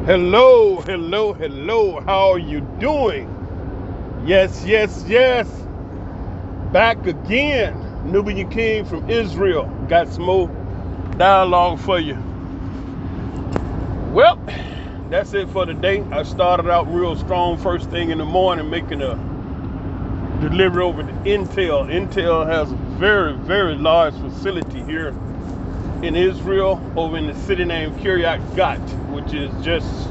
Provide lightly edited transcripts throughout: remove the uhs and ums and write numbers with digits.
Hello, hello, hello. How are you doing? Yes, yes, yes. Back again. Nubian King from Israel. Got some more dialogue for you. Well, that's it for today. I started out real strong first thing in the morning making a delivery over to Intel. Intel has a very, very large facility here in Israel over in the city named Kiryat Gat, which is just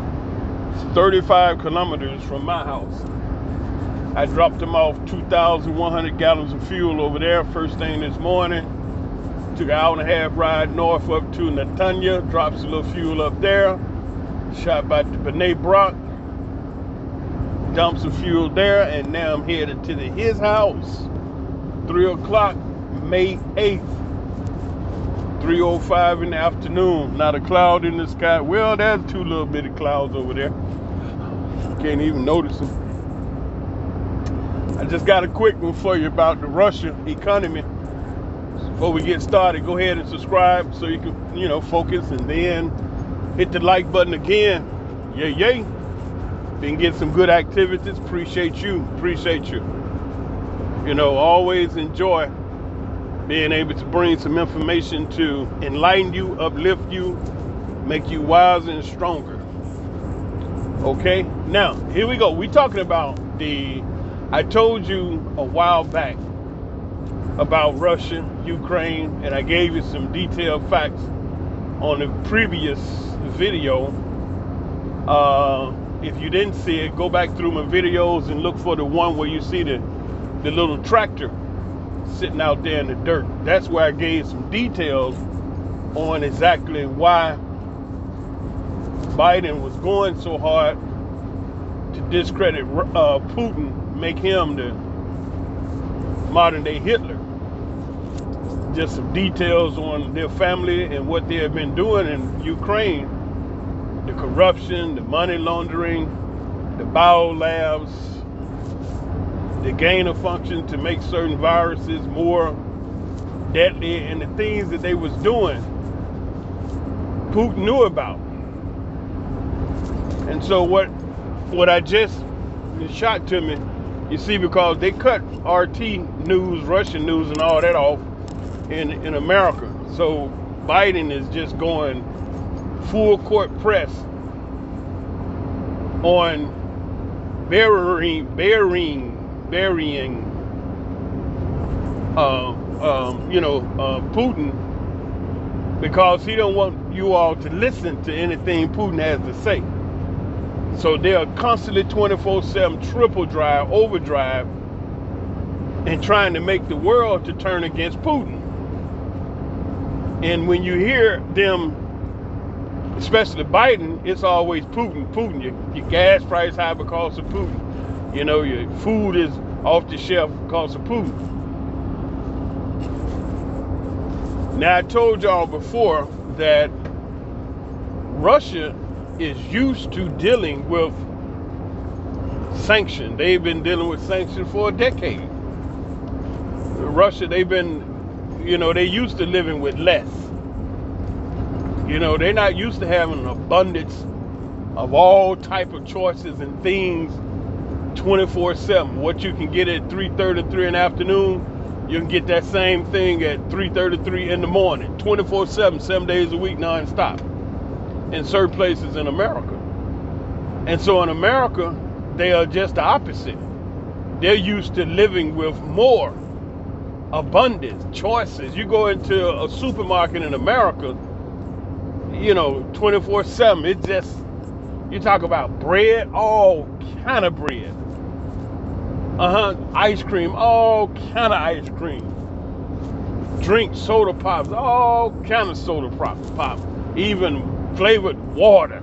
35 kilometers from my house. I dropped them off 2,100 gallons of fuel over there first thing this morning. Took an hour and a half ride north up to Netanya, dropped some little fuel up there. Shot by the B'nai Brak, dumped some fuel there, and now I'm headed to his house. 3 o'clock, May 8th. 3:05 in the afternoon. Not a cloud in the sky. Well, there's two little bitty clouds over there. Can't even notice them. I just got a quick one for you about the Russian economy. Before we get started, go ahead and subscribe so you can, focus, and then hit the like button again. Yay, yay. Been getting some good activities. Appreciate you. Always enjoy being able to bring some information to enlighten you, uplift you, make you wiser and stronger. Okay, now here we go. We're talking about I told you a while back about Russia, Ukraine, and I gave you some detailed facts on the previous video. If you didn't see it, go back through my videos and look for the one where you see the little tractor sitting out there in the dirt. That's where I gave some details on exactly why Biden was going so hard to discredit Putin, make him the modern day Hitler. Just some details on their family and what they have been doing in Ukraine. The corruption, the money laundering, the biolabs, the gain of function to make certain viruses more deadly, and the things that they was doing, Putin knew about. And so what I just shot to me, you see, because they cut RT news, Russian news, and all that off in America. So Biden is just going full court press on burying Putin, because he don't want you all to listen to anything Putin has to say. So they're constantly 24/7 triple drive, overdrive, and trying to make the world to turn against Putin. And when you hear them, especially Biden, it's always Putin. Your gas price high because of Putin. Your food is off the shelf because of Putin. Now, I told y'all before that Russia is used to dealing with sanctions. They've been dealing with sanctions for a decade. Russia, they've been, they used to living with less. They're not used to having an abundance of all type of choices and things 24/7. What you can get at 3:33 in the afternoon, you can get that same thing at 3:33 in the morning, 24/7, 7 days a week, non-stop, in certain places in America. And so in America, they are just the opposite. They're used to living with more abundance, choices. You go into a supermarket in America, 24/7. It's just, you talk about bread, all kind of bread. Ice cream, all kind of ice cream. Drink, soda pops, all kind of soda pop. Even flavored water.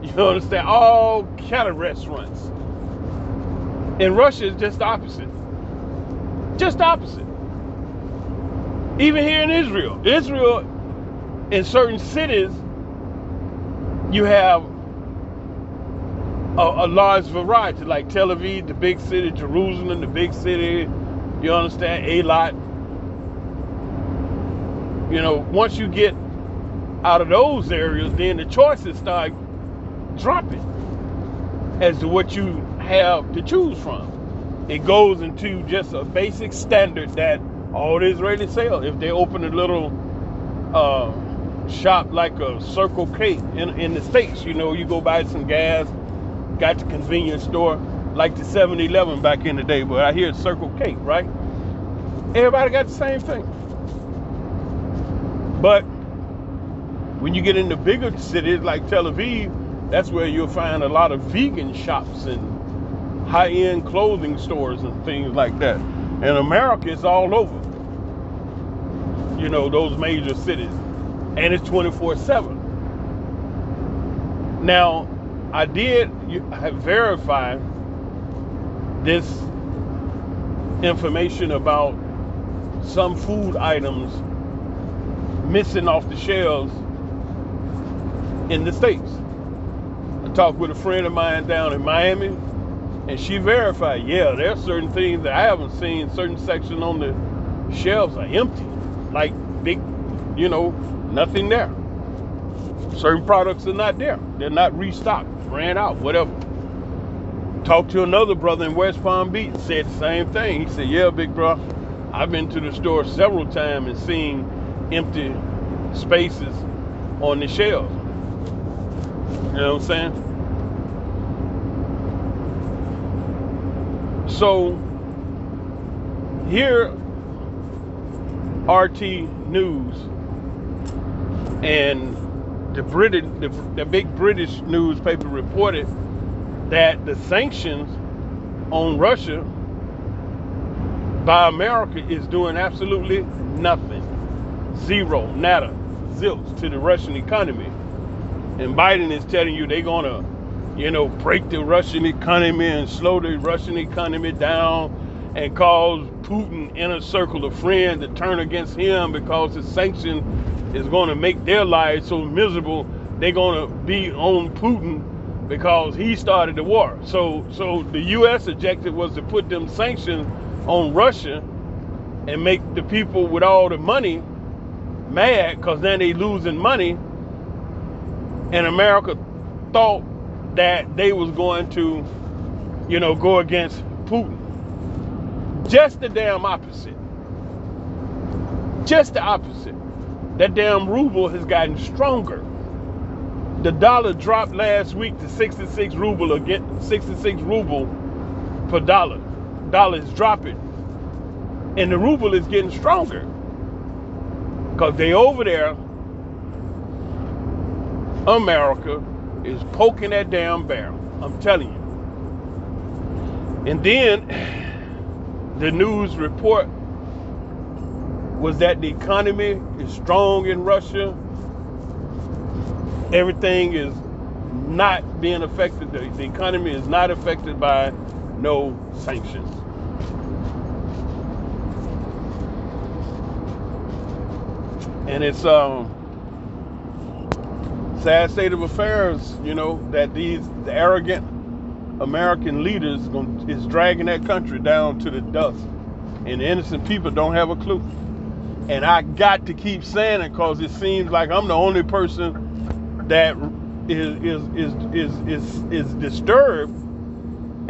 You understand? All kind of restaurants. In Russia, it's just the opposite. Just the opposite. Even here in Israel. In certain cities, you have a large variety, like Tel Aviv, the big city, Jerusalem, the big city, you understand, Eilat. Once you get out of those areas, then the choices start dropping as to what you have to choose from. It goes into just a basic standard that all the Israelis sell. If they open a little shop like a Circle K in the States, you know, you go buy some gas, got the convenience store, like the 7-Eleven back in the day, but I hear it's Circle K, right? Everybody got the same thing. But when you get into bigger cities like Tel Aviv, that's where you'll find a lot of vegan shops and high-end clothing stores and things like that. In America, it's all over, you know, those major cities. And it's 24/7. Now, I have verified this information about some food items missing off the shelves in the States. I talked with a friend of mine down in Miami, and she verified, yeah, there are certain things that I haven't seen. Certain sections on the shelves are empty, like big, you know, nothing there. Certain products are not there. They're not restocked, ran out, whatever. Talked to another brother in West Palm Beach, said the same thing. He said, yeah, big bro, I've been to the store several times and seen empty spaces on the shelves. You know what I'm saying? So here, RT News and the big British newspaper reported that the sanctions on Russia by America is doing absolutely nothing. Zero, nada, zilch to the Russian economy. And Biden is telling you they're gonna, you know, break the Russian economy and slow the Russian economy down and cause Putin inner circle of friends to turn against him because the sanction is gonna make their lives so miserable. They're gonna be on Putin because he started the war. So the U.S. objective was to put them sanctions on Russia and make the people with all the money mad because then they losing money. And America thought that they was going to, you know, go against Putin. Just the damn opposite. Just the opposite. That damn ruble has gotten stronger. The dollar dropped last week to 66 ruble again, 66 ruble per dollar. Dollar is dropping. And the ruble is getting stronger. Because they over there, America is poking that damn bear. I'm telling you. And then the news report was that the economy is strong in Russia. Everything is not being affected. The economy is not affected by no sanctions. And it's sad state of affairs, you know, that the arrogant American leaders is dragging that country down to the dust, and the innocent people don't have a clue. And I got to keep saying it because it seems like I'm the only person that is disturbed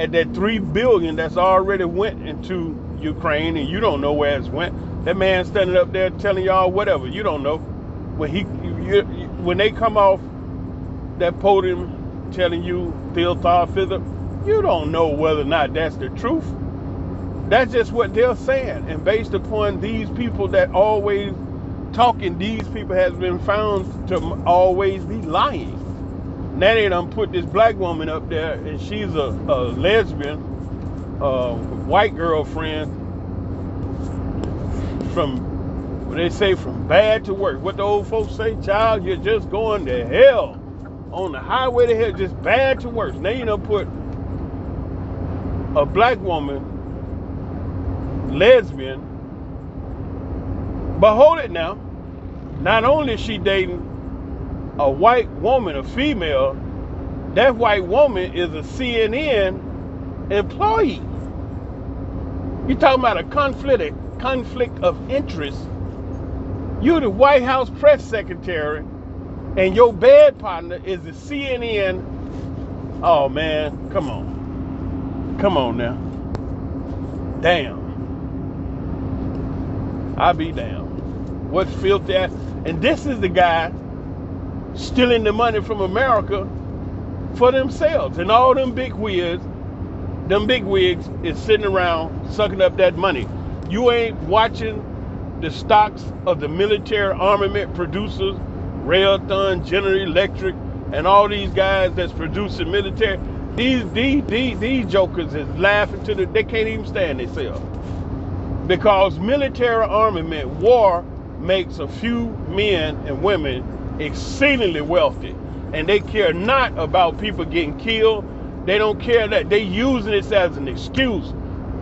at that $3 billion that's already went into Ukraine, and you don't know where it's went. That man standing up there telling y'all whatever, you don't know. When they come off that podium telling you filthy fither, you don't know whether or not that's the truth. That's just what they're saying. And based upon these people that always talking, these people has been found to always be lying. Now they done put this black woman up there, and she's a lesbian, white girlfriend from, what they say, from bad to worse. What the old folks say, child, you're just going to hell. On the highway to hell, just bad to worse. Now you done put a black woman, lesbian, but hold it now. Not only is she dating a white woman, a female, that white woman is a CNN employee. You talking about a conflict of interest. You're the White House press secretary, And your bed partner is the CNN. Oh man, come on. Come on now. Damn. I be damned. What's filthy at? And this is the guy stealing the money from America for themselves. And all them big wigs is sitting around sucking up that money. You ain't watching the stocks of the military armament producers, Railton, General Electric, and all these guys that's producing military. These jokers is laughing they can't even stand themselves. Because military armament, war makes a few men and women exceedingly wealthy. And they care not about people getting killed. They don't care that they using this as an excuse.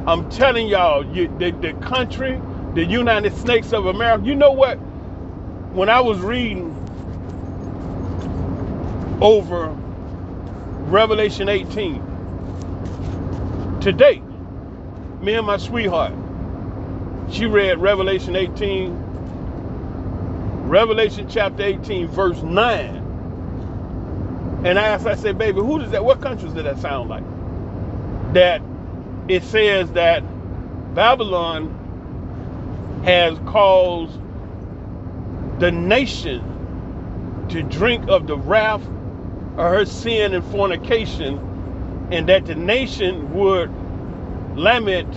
I'm telling y'all, the country, the United States of America, you know what? When I was reading over Revelation 18, today, me and my sweetheart, she read Revelation chapter 18, verse 9. And I said, baby, who does that, what countries does that sound like? That it says that Babylon has caused the nation to drink of the wrath of her sin and fornication, and that the nation would lament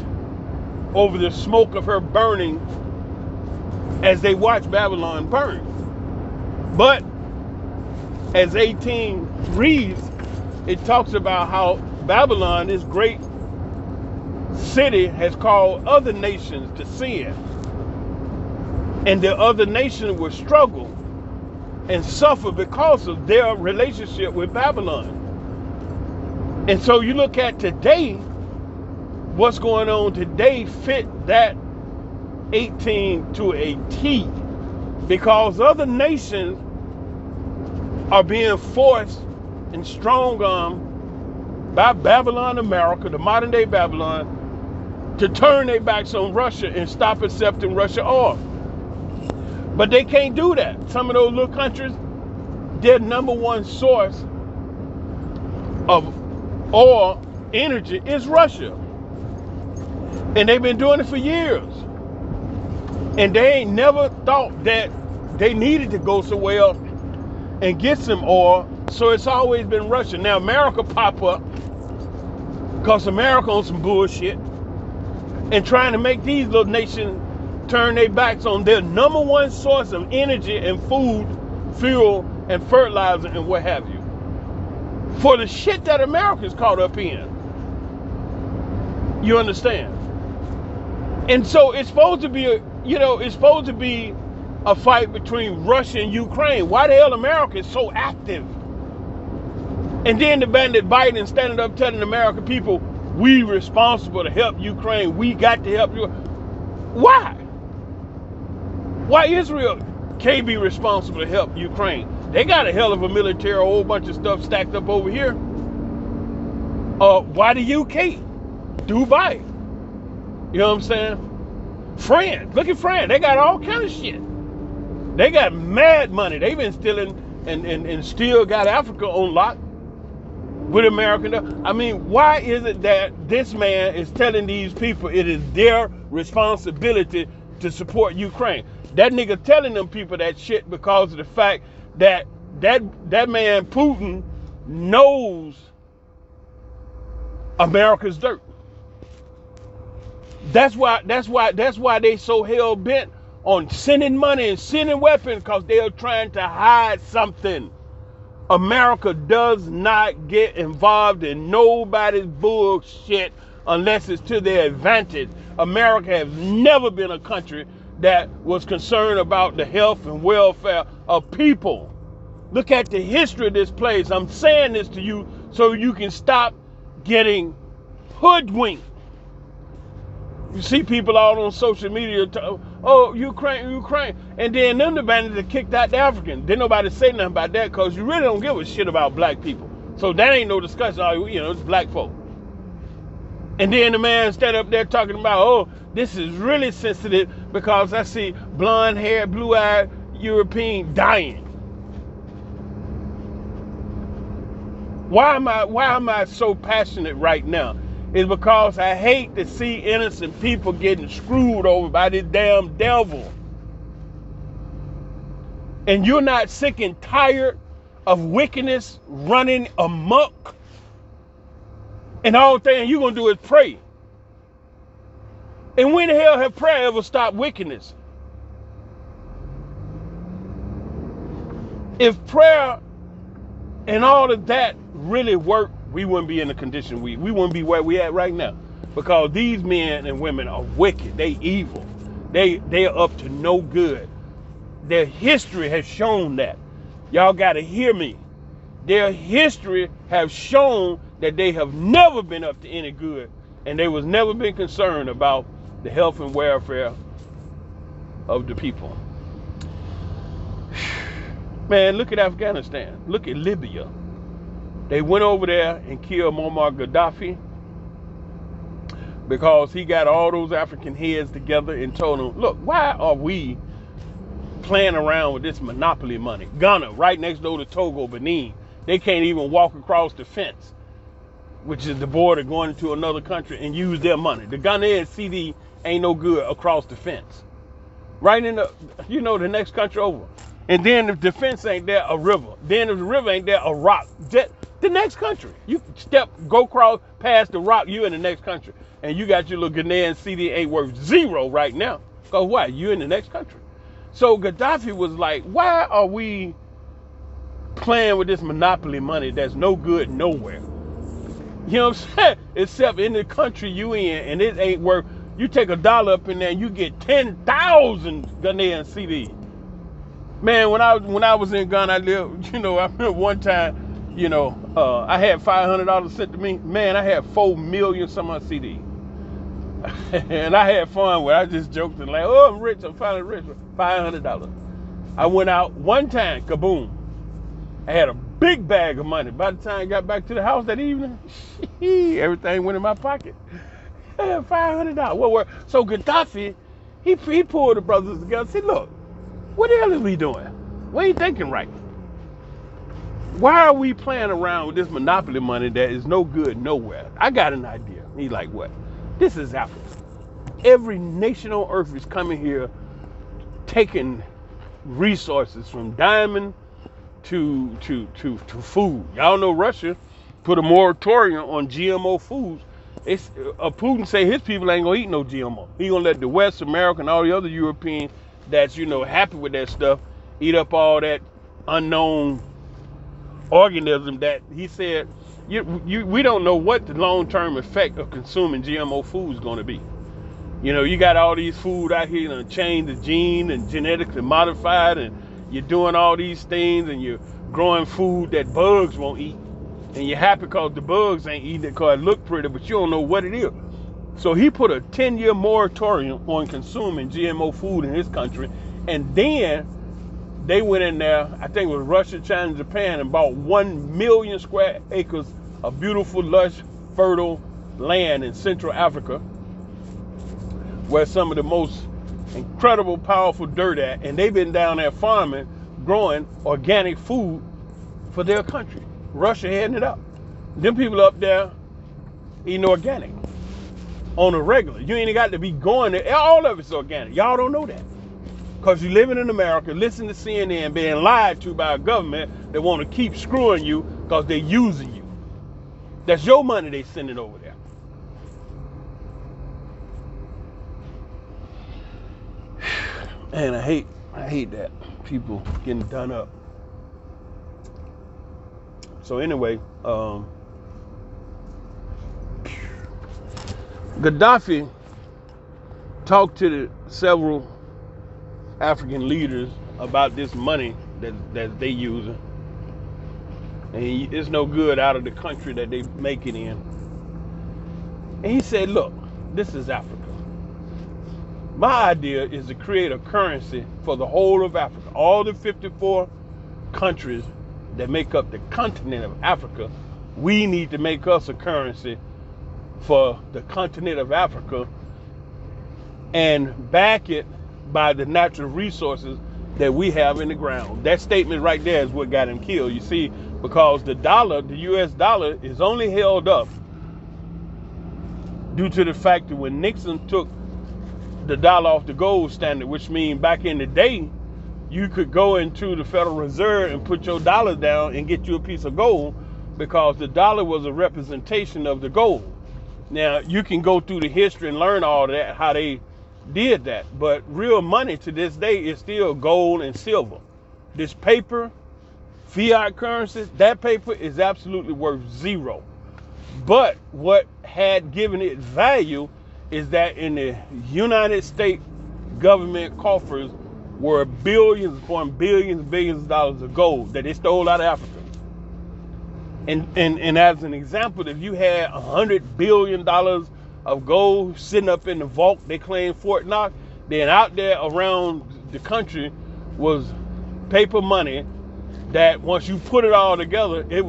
over the smoke of her burning as they watch Babylon burn. But as 18 reads, it talks about how Babylon, this great city, has called other nations to sin. And the other nation will struggle and suffer because of their relationship with Babylon. And so you look at today, what's going on today fit that 18 to a T, because other nations are being forced and strong by Babylon, America, the modern day Babylon, to turn their backs on Russia and stop accepting Russia oil. But they can't do that. Some of those little countries, their number one source of oil energy is Russia. And they've been doing it for years. And they ain't never thought that they needed to go somewhere else and get some oil. So it's always been Russia. Now America pop up because America on some bullshit and trying to make these little nations turn their backs on their number one source of energy and food, fuel, and fertilizer and what have you, for the shit that America's caught up in. You understand? And so it's supposed to be a fight between Russia and Ukraine. Why the hell America is so active? And then the bandit Biden standing up telling the American people, we responsible to help Ukraine. We got to help you. Why? Why Israel can't be responsible to help Ukraine? They got a hell of a military, a whole bunch of stuff stacked up over here. Why the UK? Dubai. You know what I'm saying? France. Look at France. They got all kind of shit. They got mad money. They've been stealing and still got Africa on lock with American. I mean, why is it that this man is telling these people it is their responsibility to support Ukraine? That nigga telling them people that shit because of the fact that man Putin knows America's dirt. That's why they so hell bent on sending money and sending weapons, because they are trying to hide something. America does not get involved in nobody's bullshit unless it's to their advantage. America has never been a country that was concerned about the health and welfare of people. Look at the history of this place. I'm saying this to you so you can stop getting hoodwinked. You see people out on social media, oh, Ukraine. And then them the bandits that kicked out the African. Didn't nobody say nothing about that, because you really don't give a shit about black people. So that ain't no discussion. It's black folk. And then the man stand up there talking about, oh, this is really sensitive because I see blonde hair, blue-eyed European dying. Why am I so passionate right now? It's because I hate to see innocent people getting screwed over by this damn devil. And you're not sick and tired of wickedness running amok. And all thing you're gonna do is pray. And when the hell have prayer ever stopped wickedness? If prayer and all of that really worked, we wouldn't be in the condition we wouldn't be where we at right now. Because these men and women are wicked. They evil. They are up to no good. Their history has shown that. Y'all got to hear me. Their history have shown that they have never been up to any good, and they was never been concerned about the health and welfare of the people. Man, look at Afghanistan. Look at Libya. They went over there and killed Muammar Gaddafi because he got all those African heads together and told them, look, why are we playing around with this monopoly money? Ghana, right next door to Togo, Benin, they can't even walk across the fence, which is the border going into another country, and use their money. The Ghanaian CD ain't no good across the fence. Right in the, the next country over. And then if the fence ain't there, a river. Then if the river ain't there, a rock. The next country. You go across past the rock, you in the next country. And you got your little Ghanaian CD ain't worth zero right now. Because why? You in the next country. So Gaddafi was like, why are we playing with this monopoly money that's no good nowhere? You know what I'm saying? Except in the country you in, and it ain't worth, you take $1 up in there and you get 10,000 Ghanaian CDs. Man, when I was in Ghana, I lived, I remember one time, I had $500 sent to me. Man, I had 4 million some odd CDs. And I had fun with it. I just joked and like, oh, I'm rich, I'm finally rich. $500. I went out one time, kaboom. I had a big bag of money. By the time I got back to the house that evening, everything went in my pocket. I had $500. So Gaddafi, he pulled the brothers together and said, look, what the hell is we doing? We ain't thinking right. Why are we playing around with this monopoly money that is no good nowhere? I got an idea. He's like, what? This is Africa. Every nation on earth is coming here taking resources from diamond to food. Y'all know Russia put a moratorium on GMO foods. Putin say his people ain't gonna eat no GMO. He gonna let the West, America, and all the other Europeans that's happy with that stuff eat up all that unknown organism that he said we don't know what the long-term effect of consuming GMO food is going to be. You got all these food out here and change the gene and genetically modified, and you're doing all these things, and you're growing food that bugs won't eat, and you're happy because the bugs ain't eating it because it look pretty, but you don't know what it is. So he put a 10-year moratorium on consuming GMO food in his country, and then they went in there, I think it was Russia, China, and Japan, and bought 1 million square acres of beautiful, lush, fertile land in Central Africa, where some of the most incredible, powerful dirt at, and they've been down there farming, growing organic food for their country. Russia heading it up. Them people up there eating organic on a regular. You ain't got to be going there. All of it's organic. Y'all don't know that. Because you're living in America, listen to CNN, being lied to by a government that want to keep screwing you because they're using you. That's your money they sending over there. Man, I hate that people getting done up. So anyway, Gaddafi talked to several African leaders about this money that they using, and it's no good out of the country that they make it in. And he said, look, this is Africa. My idea is to create a currency for the whole of Africa. All the 54 countries that make up the continent of Africa, we need to make us a currency for the continent of Africa and back it by the natural resources that we have in the ground. That statement right there is what got him killed. You see, because the dollar, the US dollar, is only held up due to the fact that when Nixon took the dollar off the gold standard, which means back in the day, you could go into the Federal Reserve and put your dollar down and get you a piece of gold, because the dollar was a representation of the gold. Now, you can go through the history and learn all that, how they did that. But real money to this day is still gold and silver. This paper, fiat currency, that paper is absolutely worth zero. But what had given it value is that in the United States government coffers were billions upon billions and billions of dollars of gold that they stole out of Africa. And as an example, if you had $100 billion of gold sitting up in the vault they claimed Fort Knox, then out there around the country was paper money that once you put it all together, it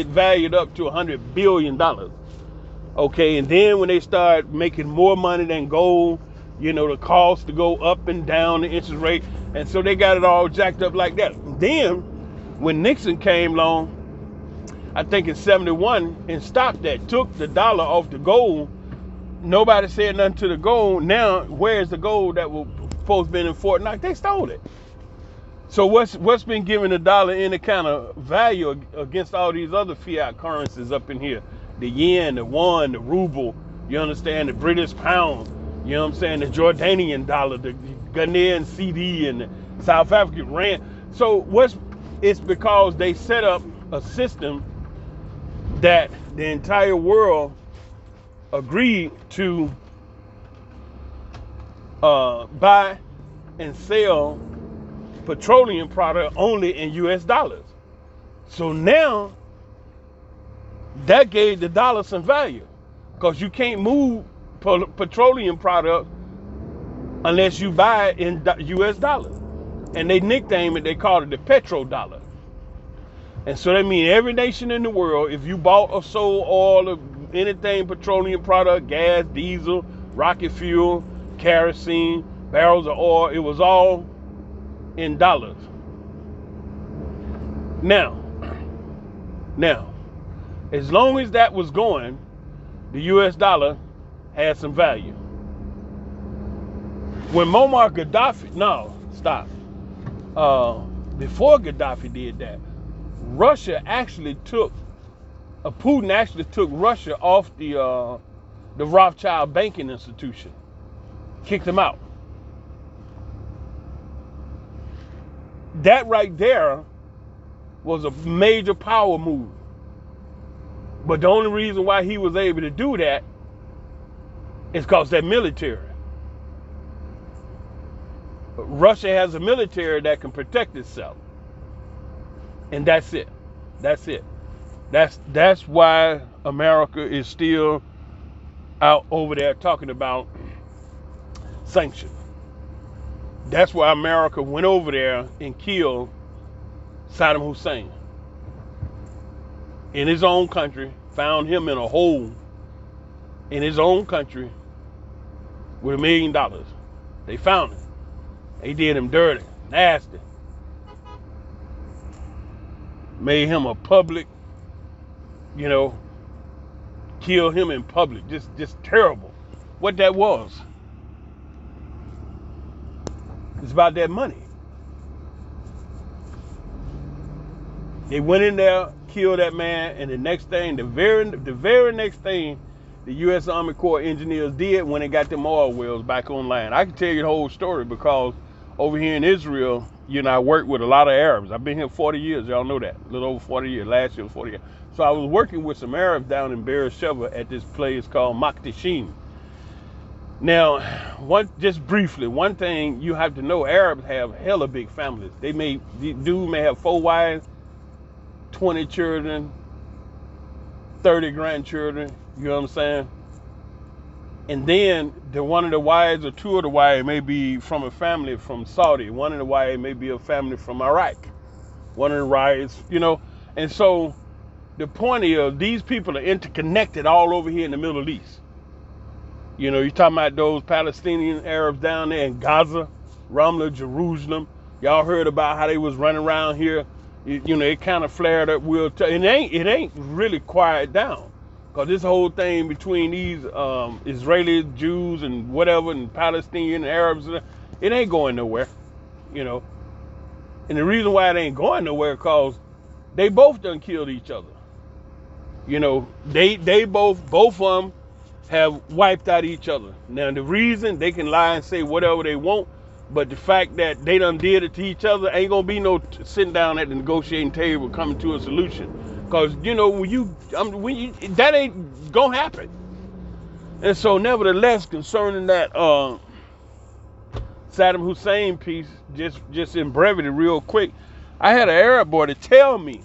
valued up to $100 billion. Okay, and then when they start making more money than gold, you know, the cost to go up and down, the interest rate, and so they got it all jacked up like that. Then when Nixon came along, I think in 71, and stopped that, took the dollar off the gold, nobody said nothing to the gold. Now, where's the gold that was supposed to be in Fort Knox? They stole it. So what's been giving the dollar any kind of value against all these other fiat currencies up in here? The yen, the won, the rouble, you understand, the British pound, you know what I'm saying, the Jordanian dollar, the Ghanaian CD, and the South African rand. So it's because they set up a system that the entire world agreed to buy and sell petroleum product only in US dollars. So now that gave the dollar some value, because you can't move petroleum product unless you buy it in US dollars. And they nicknamed it, they called it the petrodollar. And so that means every nation in the world, if you bought or sold oil or anything, petroleum product, gas, diesel, rocket fuel, kerosene, barrels of oil, it was all in dollars. Now, as long as that was going, the US dollar had some value. When Muammar Gaddafi, before Gaddafi did that, Putin actually took Russia off the Rothschild banking institution, kicked them out. That right there was a major power move. But the only reason why he was able to do that is because that military. Russia has a military that can protect itself. And that's it. That's why America is still out over there talking about sanctions. That's why America went over there and killed Saddam Hussein in his own country, found him in a hole in his own country with $1 million. They found him. They did him dirty, nasty. Made him a public, killed him in public. Just terrible. What that was. It's about that money. They went in there, killed that man, and the next thing, the very next thing the U.S. Army Corps engineers did when they got them oil wells back online. I can tell you the whole story because over here in Israel, I work with a lot of Arabs. I've been here 40 years. Y'all know that. A little over 40 years. Last year was 40 years. So I was working with some Arabs down in Beersheba at this place called Makdishim. Now, just briefly, one thing you have to know, Arabs have hella big families. The dude may have 4 wives, 20 children, 30 grandchildren, you know what I'm saying? And then one of the wives or 2 of the wives may be from a family from Saudi. One of the wives may be a family from Iraq. One of the wives, And so the point is, these people are interconnected all over here in the Middle East. You're talking about those Palestinian Arabs down there in Gaza, Ramla, Jerusalem. Y'all heard about how they was running around here, It kind of flared up it ain't really quiet down, because this whole thing between these Israeli Jews and whatever and Palestinian and Arabs, it ain't going nowhere, you know. And the reason why it ain't going nowhere, because they both done killed each other. They both of them have wiped out each other. Now the reason, they can lie and say whatever they want, but the fact that they done did it to each other, ain't gonna be no sitting down at the negotiating table coming to a solution. Because that ain't gonna happen. And so nevertheless, concerning that Saddam Hussein piece, just in brevity, real quick, I had an Arab boy to tell me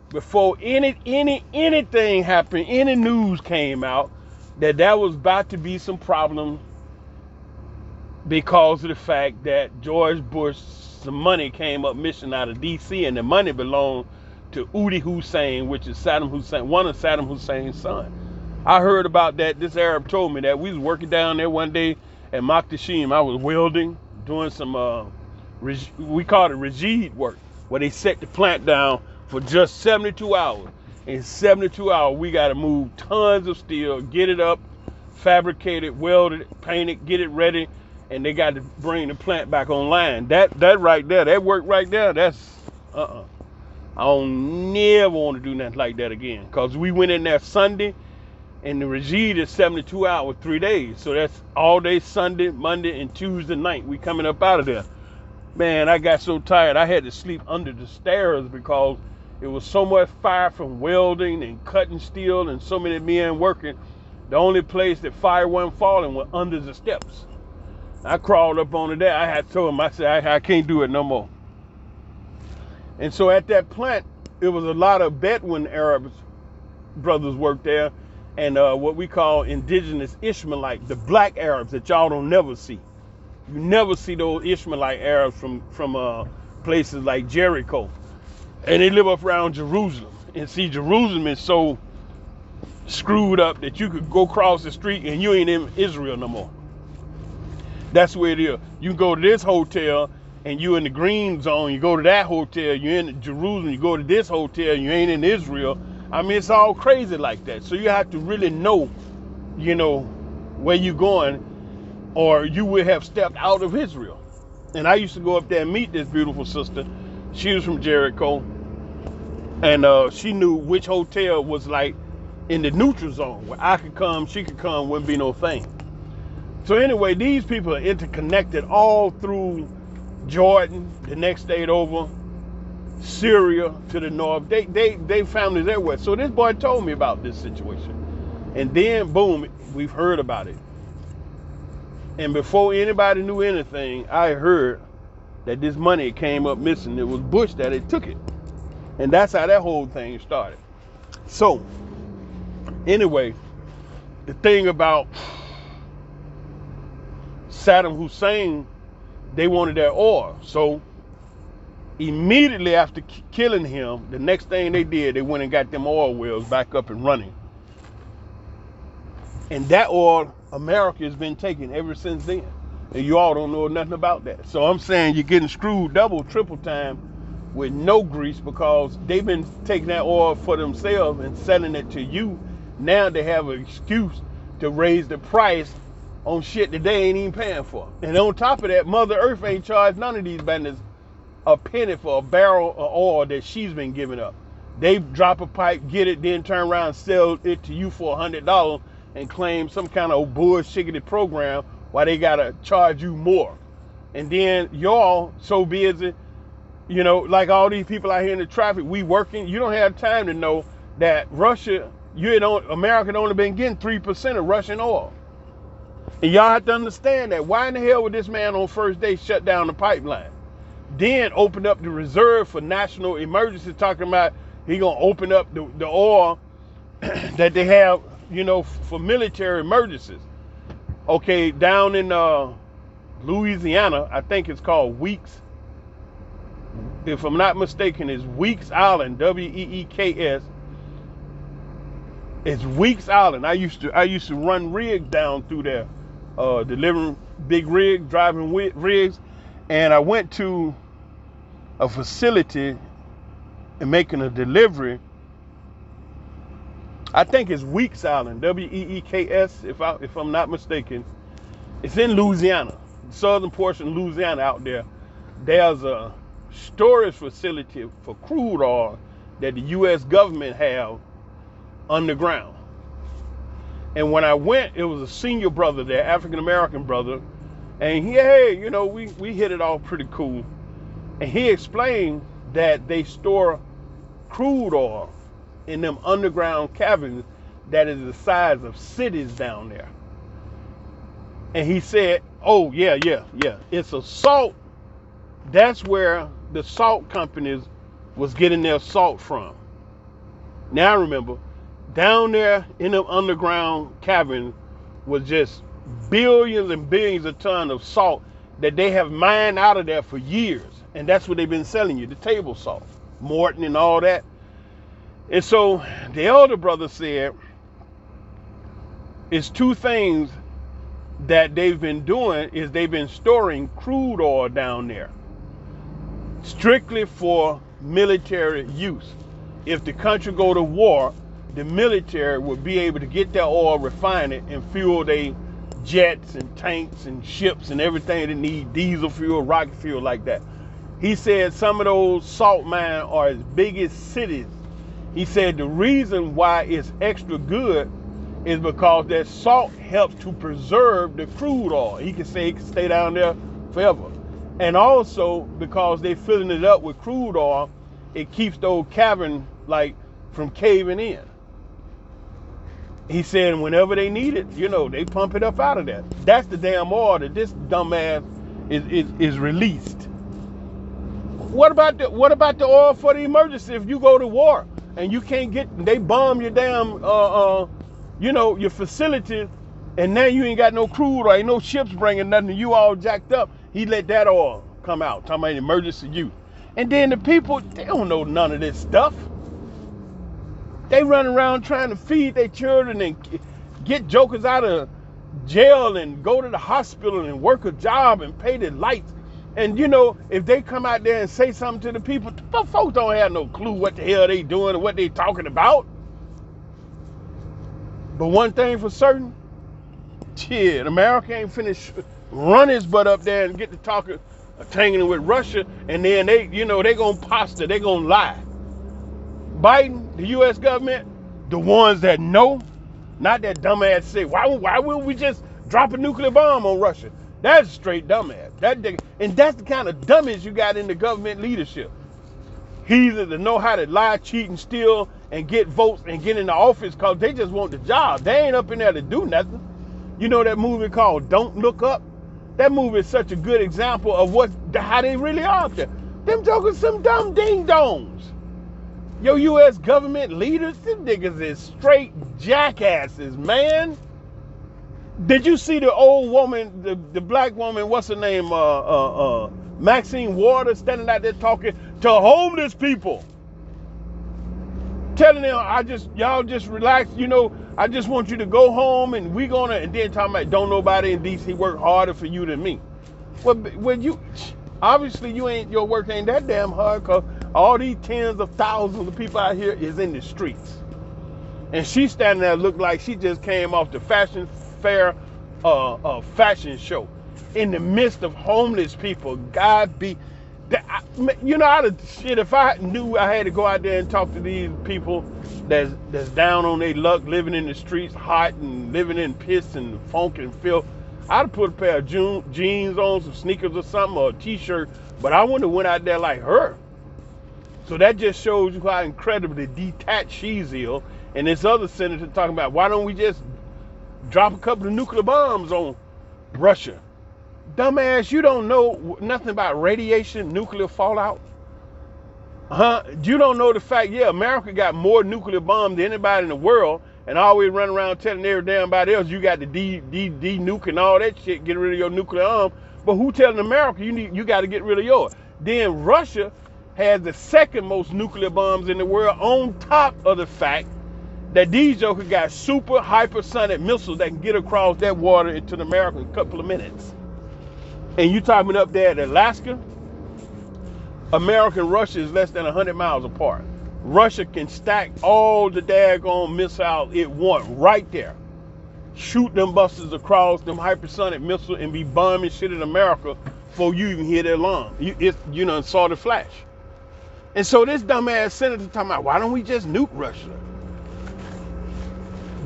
before anything happened, any news came out, that was about to be some problem, because of the fact that George Bush, some money came up missing out of D.C., and the money belonged to Udi Hussein, which is Saddam Hussein, one of Saddam Hussein's sons. I heard about that. This Arab told me that. We was working down there one day at Makhtashim. I was welding, doing some, we called it rigid work, where they set the plant down for just 72 hours. In 72 hours, we got to move tons of steel, get it up, fabricate it, weld it, paint it, get it ready, and they got to bring the plant back online. That right there, that work right there, that's, I don't never want to do nothing like that again. Because we went in there Sunday, and the regime is 72 hours, 3 days. So that's all day Sunday, Monday, and Tuesday night. We coming up out of there. Man, I got so tired, I had to sleep under the stairs, because it was so much fire from welding and cutting steel and so many men working. The only place that fire wasn't falling was under the steps. I crawled up on there. I had told him, I said, I can't do it no more. And so at that plant, it was a lot of Bedouin Arabs brothers worked there, and what we call indigenous Ishmaelite, the black Arabs that y'all don't never see. You never see those Ishmaelite Arabs from places like Jericho. And they live up around Jerusalem. And see, Jerusalem is so screwed up that you could go across the street and you ain't in Israel no more. That's where it is. You can go to this hotel and you in the green zone. You go to that hotel, you're in Jerusalem. You go to this hotel, you ain't in Israel. I mean, it's all crazy like that. So you have to really know, where you're going, or you would have stepped out of Israel. And I used to go up there and meet this beautiful sister. She was from Jericho, and she knew which hotel was like in the neutral zone, where I could come, she could come, wouldn't be no thing. So anyway, these people are interconnected all through Jordan, the next state over, Syria to the north. They families everywhere. So this boy told me about this situation. And then boom, we've heard about it. And before anybody knew anything, I heard that this money came up missing. It was Bush that had took it. And that's how that whole thing started. So anyway, the thing about Saddam Hussein, they wanted their oil. So immediately after killing him, the next thing they did, they went and got them oil wells back up and running. And that oil, America has been taking ever since then. And you all don't know nothing about that. So I'm saying you're getting screwed double, triple time with no grease, because they've been taking that oil for themselves and selling it to you. Now they have an excuse to raise the price on shit that they ain't even paying for. And on top of that, Mother Earth ain't charged none of these bandits a penny for a barrel of oil that she's been giving up. They drop a pipe, get it, then turn around and sell it to you for $100 and claim some kind of bullshitty program while they gotta charge you more. And then y'all so busy, like all these people out here in the traffic, we working, you don't have time to know that Russia, America only been getting 3% of Russian oil. And y'all have to understand that. Why in the hell would this man on first day shut down the pipeline? Then open up the reserve for national emergency, talking about he gonna open up the oil that they have, for military emergencies. Okay, down in Louisiana, I think it's called Weeks. If I'm not mistaken, it's Weeks Island, Weeks. It's Weeks Island. I used to run rigs down through there, delivering big rigs, driving rigs, and I went to a facility and making a delivery. I think it's Weeks Island, Weeks, if I'm not mistaken. It's in Louisiana, southern portion of Louisiana out there. There's a storage facility for crude oil that the U.S. government have underground. And when I went, it was a senior brother there, African-American brother. And hey, we hit it off pretty cool. And he explained that they store crude oil in them underground caverns that is the size of cities down there. And he said, oh, yeah. It's a salt. That's where the salt companies was getting their salt from. Now I remember, down there in them underground caverns was just billions and billions of tons of salt that they have mined out of there for years. And that's what they've been selling you, the table salt, Morton and all that. And so the elder brother said, it's two things that they've been doing is they've been storing crude oil down there strictly for military use. If the country go to war, the military would be able to get their oil, refine it, and fuel their jets and tanks and ships and everything that need diesel fuel, rocket fuel like that. He said some of those salt mines are as big as cities. He said the reason why it's extra good is because that salt helps to preserve the crude oil. He can say it can stay down there forever. And also because they're filling it up with crude oil, it keeps those caverns from caving in. He said whenever they need it, they pump it up out of there. That's the damn oil that this dumbass is released. What about the oil for the emergency if you go to war and you can't they bomb your damn your facilities, and now you ain't got no crude or ain't no ships bringing nothing, you all jacked up. He let that oil come out, talking about emergency use. And then the people, they don't know none of this stuff. They run around trying to feed their children and get jokers out of jail and go to the hospital and work a job and pay their lights. And if they come out there and say something to the people, folks don't have no clue what the hell they doing or what they talking about. But one thing for certain, America ain't finished run his butt up there and get to talking, tangling with Russia, and then they gonna posture, they gonna lie. Biden, the U.S. government, the ones that know, not that dumbass say, why will we just drop a nuclear bomb on Russia? That's straight dumbass. And that's the kind of dummies you got in the government leadership. He's to know how to lie, cheat, and steal, and get votes and get in the office because they just want the job. They ain't up in there to do nothing. You know that movie called Don't Look Up? That movie is such a good example of how they really are out there. Them jokers some dumb ding-dongs. Your U.S. government leaders, them niggas is straight jackasses, man. Did you see the old woman, the black woman, what's her name, Maxine Waters, standing out there talking to homeless people? Telling them, y'all just relax, I just want you to go home and and then talking about don't nobody in D.C. work harder for you than me. Well, obviously your work ain't that damn hard because all these tens of thousands of people out here is in the streets. And she's standing there look like she just came off the fashion fair fashion show in the midst of homeless people. If I knew I had to go out there and talk to these people that's down on their luck, living in the streets, hot and living in piss and funk and filth, I'd put a pair of jeans on, some sneakers or something, or a t-shirt, but I wouldn't have went out there like her. So that just shows you how incredibly detached she's ill. And this other senator talking about, why don't we just drop a couple of nuclear bombs on Russia? Dumbass, you don't know nothing about radiation, nuclear fallout? You don't know the fact, America got more nuclear bombs than anybody in the world, and always run around telling every damn body else you got to de-nuke and all that shit, get rid of your nuclear arm. But who telling America you got to get rid of yours? Then Russia has the second most nuclear bombs in the world, on top of the fact that these jokers got super hypersonic missiles that can get across that water into the America in a couple of minutes. And you talking up there at Alaska, America and Russia is less than 100 miles apart. Russia can stack all the daggone missiles it want right there. Shoot them busters across them hypersonic missiles and be bombing shit in America before you even hear their alarm. You saw the flash. And so this dumbass senator talking about, why don't we just nuke Russia?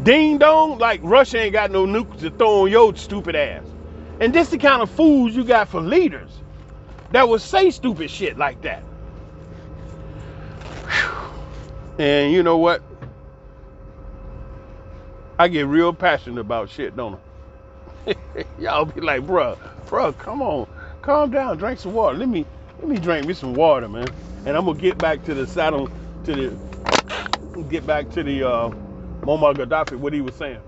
Ding dong, like Russia ain't got no nukes to throw on your stupid ass. And this the kind of fools you got for leaders that would say stupid shit like that. And you know what? I get real passionate about shit, don't I? Y'all be like, bruh, come on, calm down, drink some water. Let me drink me some water, man. And I'm gonna get back to the Muammar Gaddafi, what he was saying.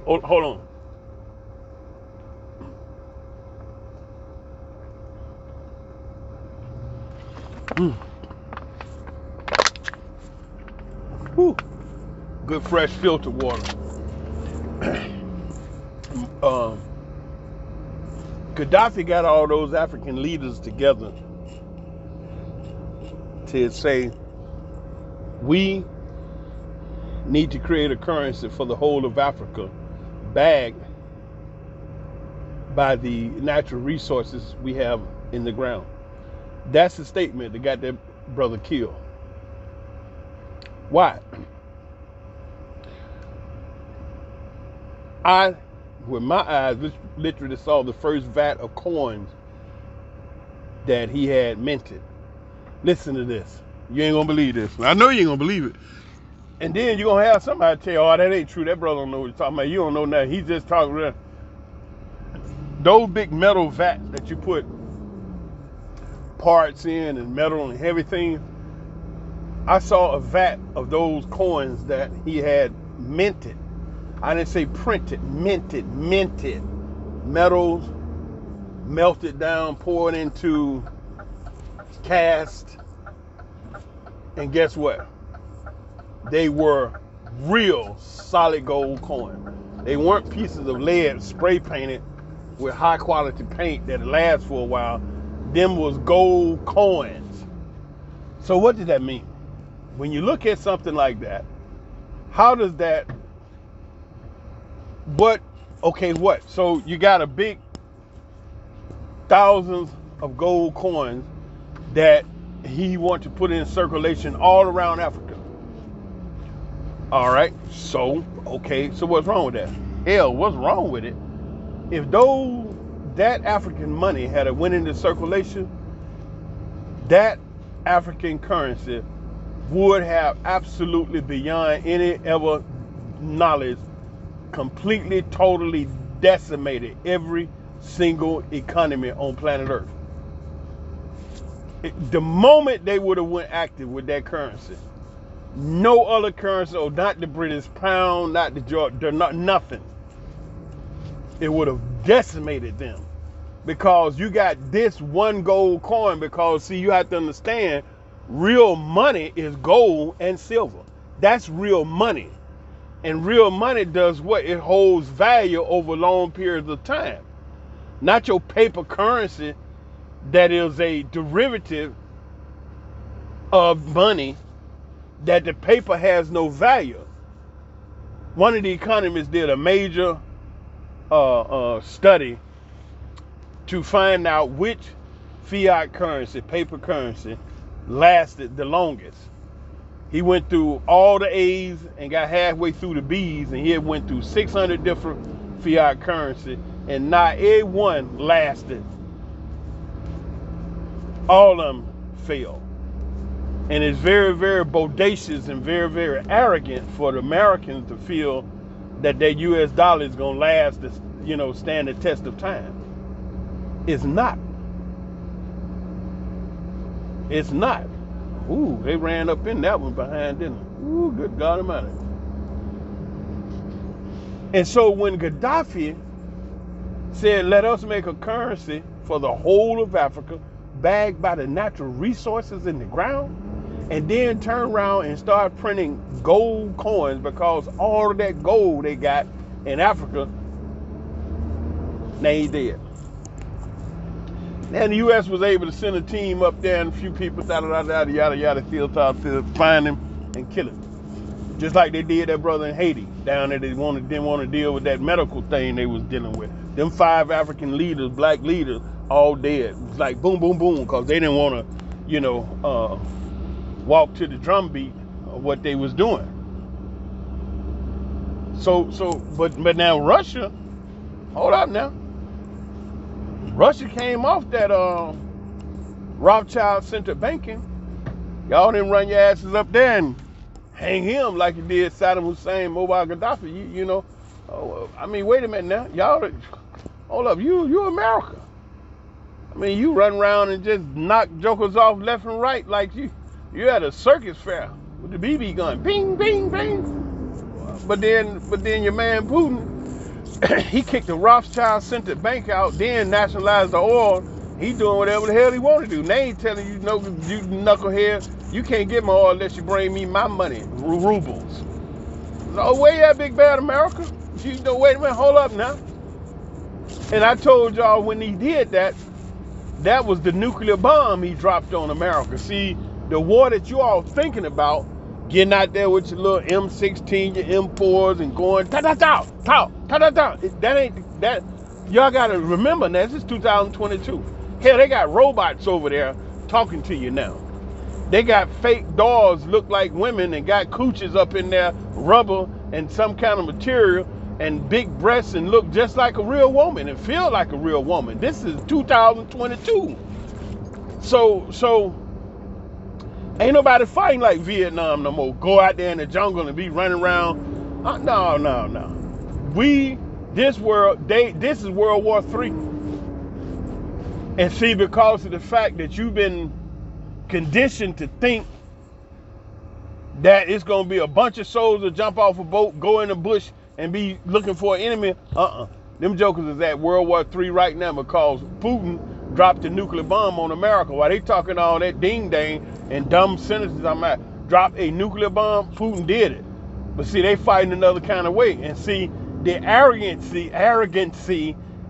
Hold on. Whew. Good fresh filter water. Gaddafi got all those African leaders together to say, we need to create a currency for the whole of Africa, backed by the natural resources we have in the ground. That's the statement that got that brother killed. Why? I, with my eyes, literally saw the first vat of coins that he had minted. Listen to this. You ain't gonna believe this. I know you ain't gonna believe it. And then you're gonna have somebody tell you, oh, that ain't true. That brother don't know what he's talking about. You don't know nothing. He's just talking real. Those big metal vats that you put parts in and metal and everything. I saw a vat of those coins that he had minted. I didn't say printed, minted. Metals melted down, poured into cast. And guess what? They were real solid gold coins. They weren't pieces of lead spray painted with high quality paint that lasts for a while. Them was gold coins. So what did that mean? When you look at something like that, how does that, what? So you got a big thousands of gold coins that he wants to put in circulation all around Africa. All right, so what's wrong with that? Hell, what's wrong with it? If that African money had went into circulation, that African currency would have absolutely, beyond any ever knowledge, completely, totally decimated every single economy on planet Earth. The moment they would have went active with that currency, no other currency, or not the British pound, not the Georgia, nothing. It would have decimated them, because you got this one gold coin. Because see, you have to understand, real money is gold and silver. That's real money. And real money does what? It holds value over long periods of time. Not your paper currency that is a derivative of money, that the paper has no value. One of the economists did a major study to find out which fiat currency, paper currency, lasted the longest. He went through all the A's and got halfway through the B's, and he had went through 600 different fiat currency, and not a one lasted. All of them failed. And it's very, very bodacious and very, very arrogant for the Americans to feel that their U.S. dollar is going to last, stand the test of time. It's not. It's not. Ooh, they ran up in that one behind, didn't they? Ooh, good God Almighty. And so when Gaddafi said, let us make a currency for the whole of Africa, backed by the natural resources in the ground, and then turn around and start printing gold coins, because all of that gold they got in Africa, they ain't dead. And the U.S. was able to send a team up there and a few people, yada, yada, to find him and kill him. Just like they did that brother in Haiti down there. They didn't want to deal with that medical thing they was dealing with. Them 5 African leaders, black leaders, all dead. It was like boom, boom, boom, because they didn't want to, walk to the drum beat of what they was doing. But now Russia, hold up now. Russia came off that Rothschild-centered banking. Y'all didn't run your asses up there and hang him like you did Saddam Hussein, Muammar Gaddafi. I mean, wait a minute now. Y'all, hold up, you America. I mean, you run around and just knock jokers off left and right like you at a circus fair with the BB gun. Bing, bing, bing. But then your man Putin, he kicked the Rothschild-centered bank out, then nationalized the oil. He doing whatever the hell he want to do. They ain't telling you, no, you knucklehead, you can't get my oil unless you bring me my money, rubles. So where you at, big bad America? Wait a minute, hold up now. And I told y'all when he did that, that was the nuclear bomb he dropped on America. See, the war that you all thinking about, getting out there with your little M16, your M4s, and going ta-ta-ta, ta-ta-ta. That ain't that. Y'all gotta remember now, this is 2022. Hell, they got robots over there talking to you now. They got fake dolls look like women and got cooches up in there, rubber and some kind of material, and big breasts and look just like a real woman and feel like a real woman. This is 2022. So ain't nobody fighting like Vietnam no more. Go out there in the jungle and be running around. No. This is World War III. And see, because of the fact that you've been conditioned to think that it's going to be a bunch of soldiers jump off a boat, go in the bush, and be looking for an enemy. Them jokers is at World War III right now because Putin dropped a nuclear bomb on America. While they talking all that ding-dang and dumb sentences, drop a nuclear bomb, Putin did it. But see, they fighting another kind of way. And see, the arrogancy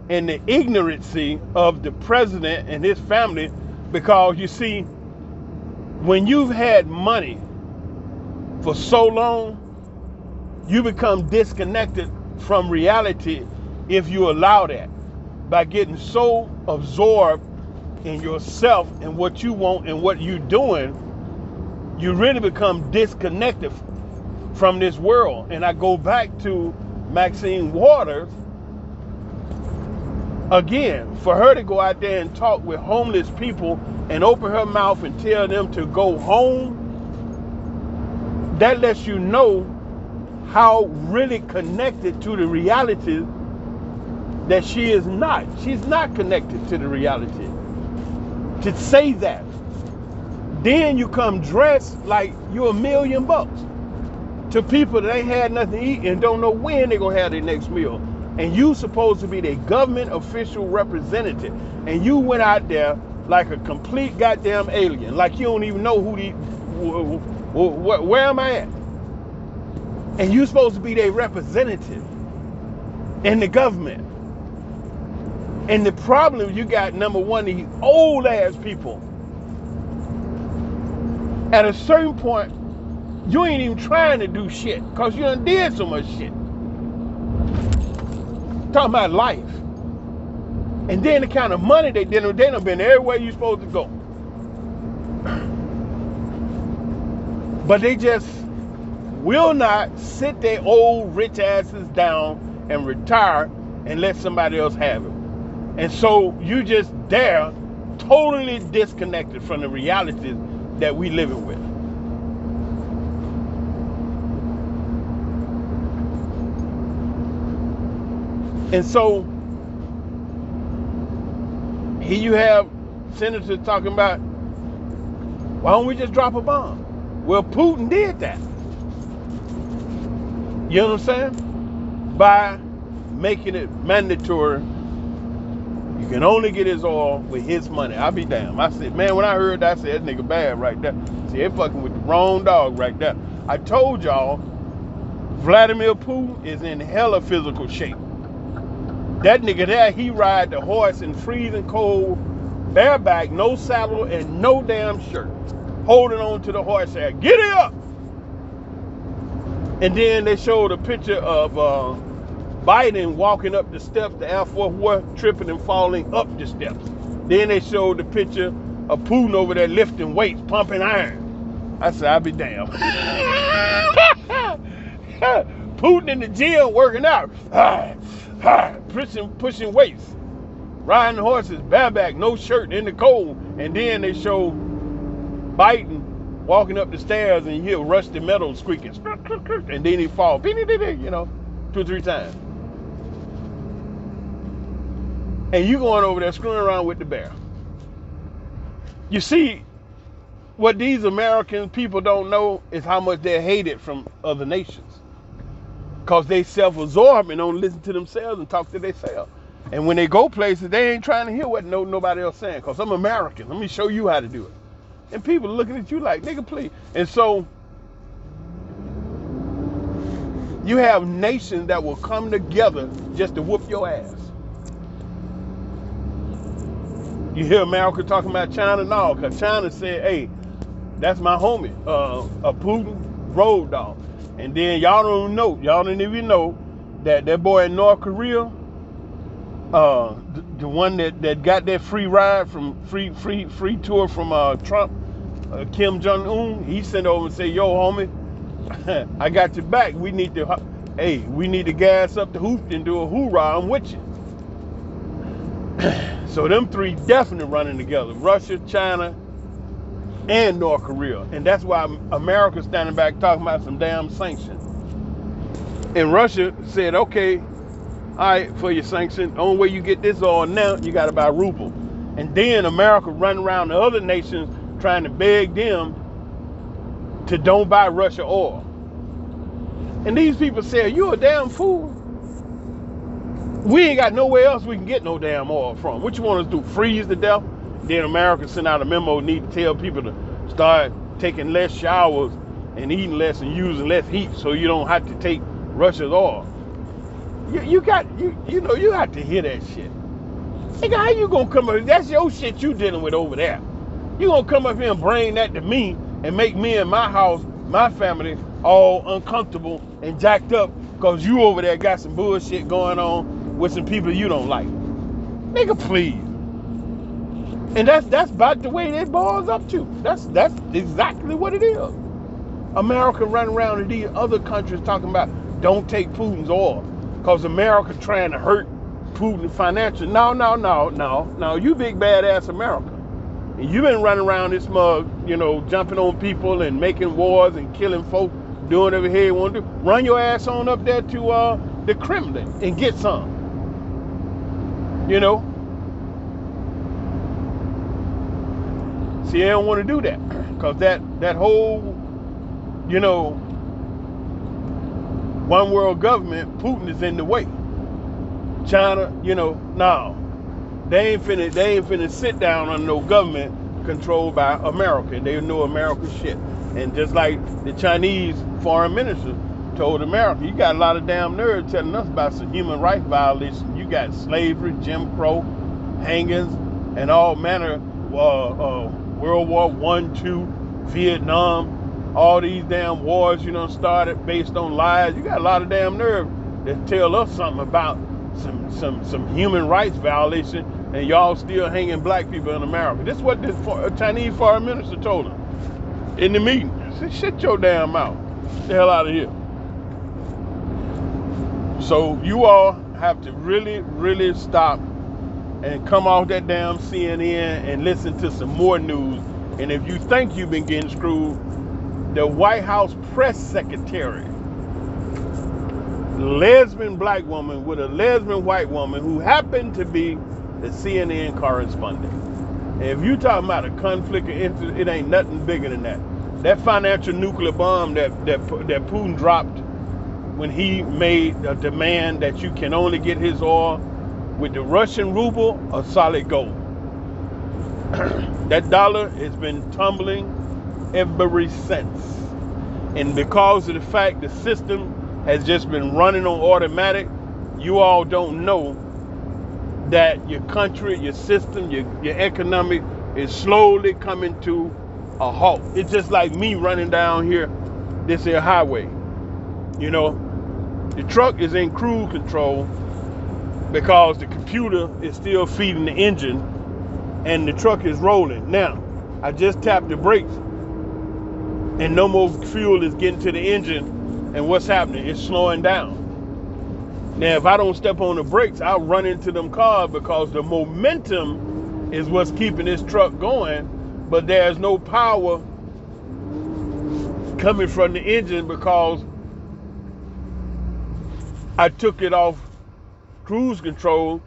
and the ignorancy of the president and his family, because you see, when you've had money for so long, you become disconnected from reality if you allow that. By getting so absorbed in yourself and what you want and what you're doing, you really become disconnected from this world. And I go back to Maxine Waters again, for her to go out there and talk with homeless people and open her mouth and tell them to go home, that lets you know how really connected to the reality that she is not. She's not connected to the reality. To say that, then you come dressed like you're $1 million to people that ain't had nothing to eat and don't know when they're gonna have their next meal. And you supposed to be their government official representative, and you went out there like a complete goddamn alien, like you don't even know where am I at? And you supposed to be their representative in the government. And the problem you got, number one, these old ass people. At a certain point, you ain't even trying to do shit because you done did so much shit. Talking about life. And then the kind of money they done been everywhere you supposed to go. But they just will not sit their old rich asses down and retire and let somebody else have it. And so you just there, totally disconnected from the realities that we living with. And so here you have senators talking about, why don't we just drop a bomb? Well, Putin did that. You know what I'm saying? By making it mandatory, you can only get his oil with his money. I'll be damned. I said, man, when I heard that, I said, that nigga bad right there. See, they fucking with the wrong dog right there. I told y'all, Vladimir Putin is in hella physical shape. That nigga there, he ride the horse in freezing cold bareback, no saddle, and no damn shirt, holding on to the horse hair. Get it up! And then they showed a picture of Biden walking up the steps, the Air Force One tripping and falling up the steps. Then they showed the picture of Putin over there lifting weights, pumping iron. I said, I'll be damned. Putin in the gym working out, pushing weights, riding horses, bareback, no shirt, in the cold. And then they showed Biden walking up the stairs and you hear rusty metal squeaking, and then he fall, you know, 2 or 3 times. And you going over there screwing around with the bear. You see, what these American people don't know is how much they're hated from other nations. Because they self-absorbed and don't listen to themselves and talk to themselves. And when they go places, they ain't trying to hear what nobody else saying. Because I'm American. Let me show you how to do it. And people are looking at you like, nigga, please. And so you have nations that will come together just to whoop your ass. You hear America talking about China? No, because China said, hey, that's my homie, a Putin road dog. And then y'all don't even know that boy in North Korea, the one that got that free ride from free tour from Trump, Kim Jong-un, he sent over and said, yo, homie, I got your back. We need to gas up the hoop and do a hoorah. I'm with you. So them 3 definitely running together: Russia, China, and North Korea. And that's why America's standing back talking about some damn sanctions. And Russia said, okay, all right, for your sanctions, the only way you get this oil now, you got to buy rouble. And then America running around the other nations trying to beg them to don't buy Russia oil. And these people say, you a damn fool. We ain't got nowhere else we can get no damn oil from. What you want us to do, freeze to death? Then America sent out a memo, need to tell people to start taking less showers and eating less and using less heat so you don't have to take Russia's oil. You have to hear that shit. Nigga, how you gonna come up? That's your shit you dealing with over there. You gonna come up here and bring that to me and make me and my house, my family, all uncomfortable and jacked up because you over there got some bullshit going on with some people you don't like. Nigga, please. And that's about the way that boils up to. That's exactly what it is. America running around in these other countries talking about don't take Putin's oil because America trying to hurt Putin financially. No, you big badass America. And you been running around this mug, jumping on people and making wars and killing folk, doing whatever you want to do. Run your ass on up there to the Kremlin and get some. See, they don't want to do that because that whole, one world government, Putin is in the way. China, no, they ain't finna sit down on no government controlled by America. They know America's shit. And just like the Chinese foreign minister told America, you got a lot of damn nerds telling us about some human rights violations. You got slavery, Jim Crow, hangings, and all manner World War I, II, Vietnam, all these damn wars started based on lies. You got a lot of damn nerve that tell us something about some human rights violation, and y'all still hanging black people in America. This is what this Chinese foreign minister told him in the meeting. He said, shut your damn mouth. Get the hell out of here. So you all have to really, really stop and come off that damn CNN and listen to some more news. And if you think you've been getting screwed, the White House press secretary, lesbian black woman with a lesbian white woman who happened to be the CNN correspondent. And if you talking about a conflict of interest, it ain't nothing bigger than that. That financial nuclear bomb that Putin dropped when he made a demand that you can only get his oil with the Russian ruble or solid gold. That dollar has been tumbling ever since. And because of the fact the system has just been running on automatic, you all don't know that your country, your system, your economic is slowly coming to a halt. It's just like me running down here, this here highway. You know, the truck is in cruise control because the computer is still feeding the engine and the truck is rolling. Now, I just tapped the brakes and no more fuel is getting to the engine, and what's happening? It's slowing down. Now, if I don't step on the brakes, I'll run into them cars because the momentum is what's keeping this truck going, but there's no power coming from the engine because I took it off cruise control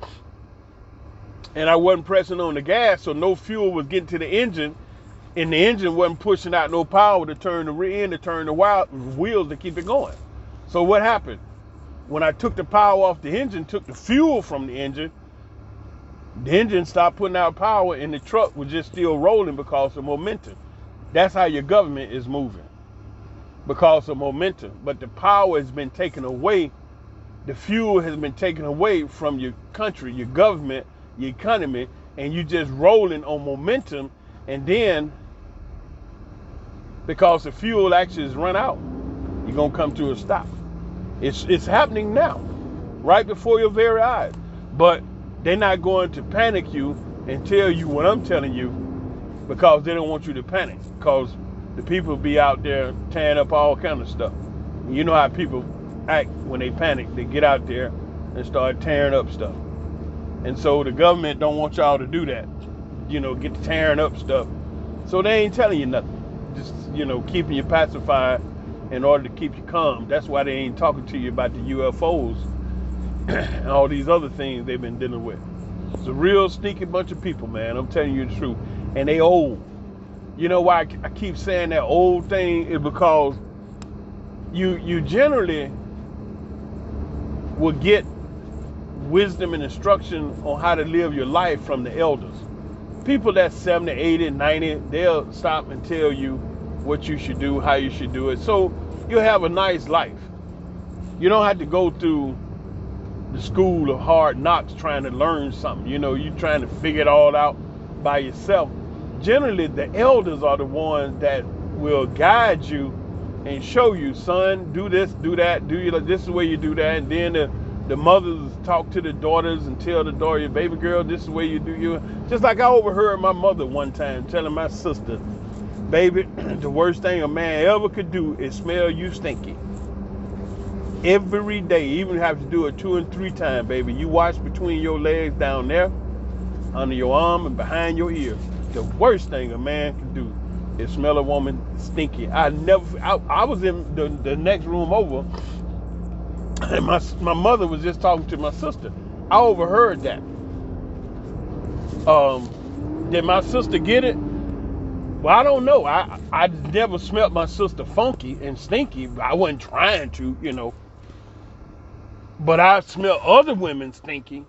and I wasn't pressing on the gas, so no fuel was getting to the engine, and the engine wasn't pushing out no power to turn the rear end, to turn the wheels to keep it going. So what happened? When I took the power off the engine, took the fuel from the engine stopped putting out power and the truck was just still rolling because of momentum. That's how your government is moving, because of momentum. But the power has been taken away. The fuel has been taken away from your country, your government, your economy, and you just rolling on momentum. And then, because the fuel actually has run out, you're going to come to a stop. It's happening now, right before your very eyes. But they're not going to panic you and tell you what I'm telling you because they don't want you to panic, because the people be out there tearing up all kind of stuff. You know how people act when they panic. They get out there and start tearing up stuff. And so the government don't want y'all to do that, get to tearing up stuff. So they ain't telling you nothing. Just, keeping you pacified in order to keep you calm. That's why they ain't talking to you about the UFOs and all these other things they've been dealing with. It's a real sneaky bunch of people, man. I'm telling you the truth. And they old. You know why I keep saying that old thing is because you generally will get wisdom and instruction on how to live your life from the elders. People that's 70, 80, 90, they'll stop and tell you what you should do, how you should do it. So you'll have a nice life. You don't have to go through the school of hard knocks trying to learn something. You're trying to figure it all out by yourself. Generally, the elders are the ones that will guide you and show you, son, do this, do that, this is the way you do that. And then the mothers talk to the daughters and tell the daughter, baby girl, this is the way you do you. Just like I overheard my mother one time telling my sister, baby, the worst thing a man ever could do is smell you stinky. Every day, even have to do it 2 and 3 times, baby. You wash between your legs down there, under your arm and behind your ear. The worst thing a man can do is smell a woman stinky. I was in the next room over, and my mother was just talking to my sister. I overheard that. Did my sister get it? Well, I don't know. I never smelled my sister funky and stinky. I wasn't trying to, But I smell other women stinky.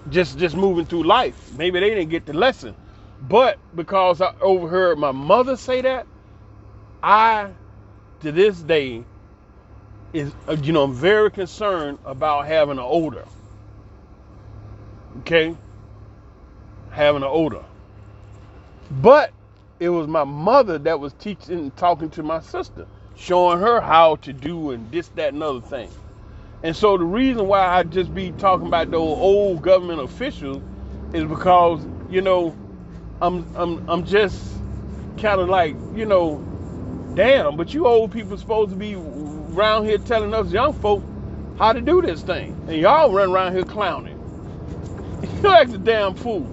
Just moving through life. Maybe they didn't get the lesson. But because I overheard my mother say that, to this day, I'm very concerned about having an odor. Okay? Having an odor. But it was my mother that was teaching and talking to my sister, showing her how to do and this, that, and other thing. And so the reason why I just be talking about those old government officials is because, I'm just kind of like, damn, but you old people supposed to be around here telling us young folk how to do this thing. And y'all run around here clowning. You're like the damn fool,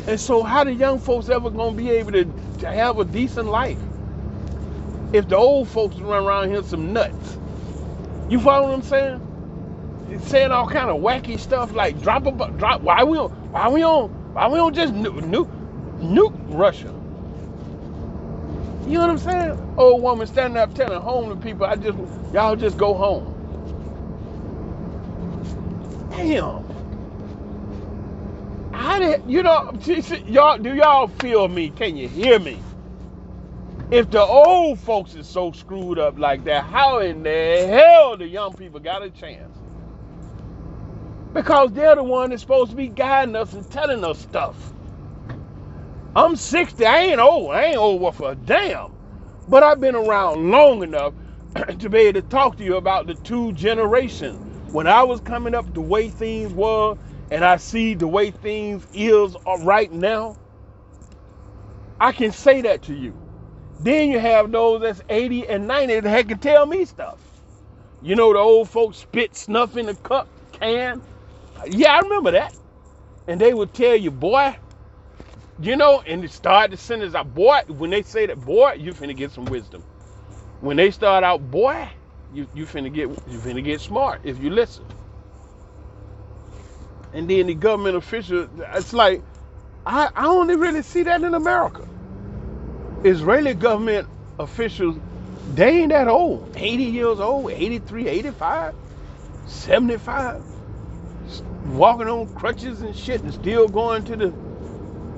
And so how the young folks ever gonna be able to have a decent life if the old folks run around here some nuts? You follow what I'm saying? It's saying all kind of wacky stuff like drop. Why we don't just nuke Russia? You know what I'm saying? Old woman standing up telling homeless people, y'all just go home. Damn. Do y'all feel me? Can you hear me? If the old folks is so screwed up like that, how in the hell the young people got a chance? Because they're the one that's supposed to be guiding us and telling us stuff. I'm 60. I ain't old. I ain't old for a damn. But I've been around long enough to be able to talk to you about the two generations. When I was coming up, the way things were, and I see the way things is right now, I can say that to you. Then you have those that's 80 and 90 that can tell me stuff. You know, the old folks spit snuff in the cup can. Yeah, I remember that. And they would tell you, boy, you know, and it started the sentence out, boy, when they say that, boy, you finna get some wisdom. When they start out, boy, you finna get smart if you listen. And then the government official, it's like, I only really see that in America. Israeli government officials, they ain't that old. 80 years old, 83, 85, 75. Walking on crutches and shit and still going to the,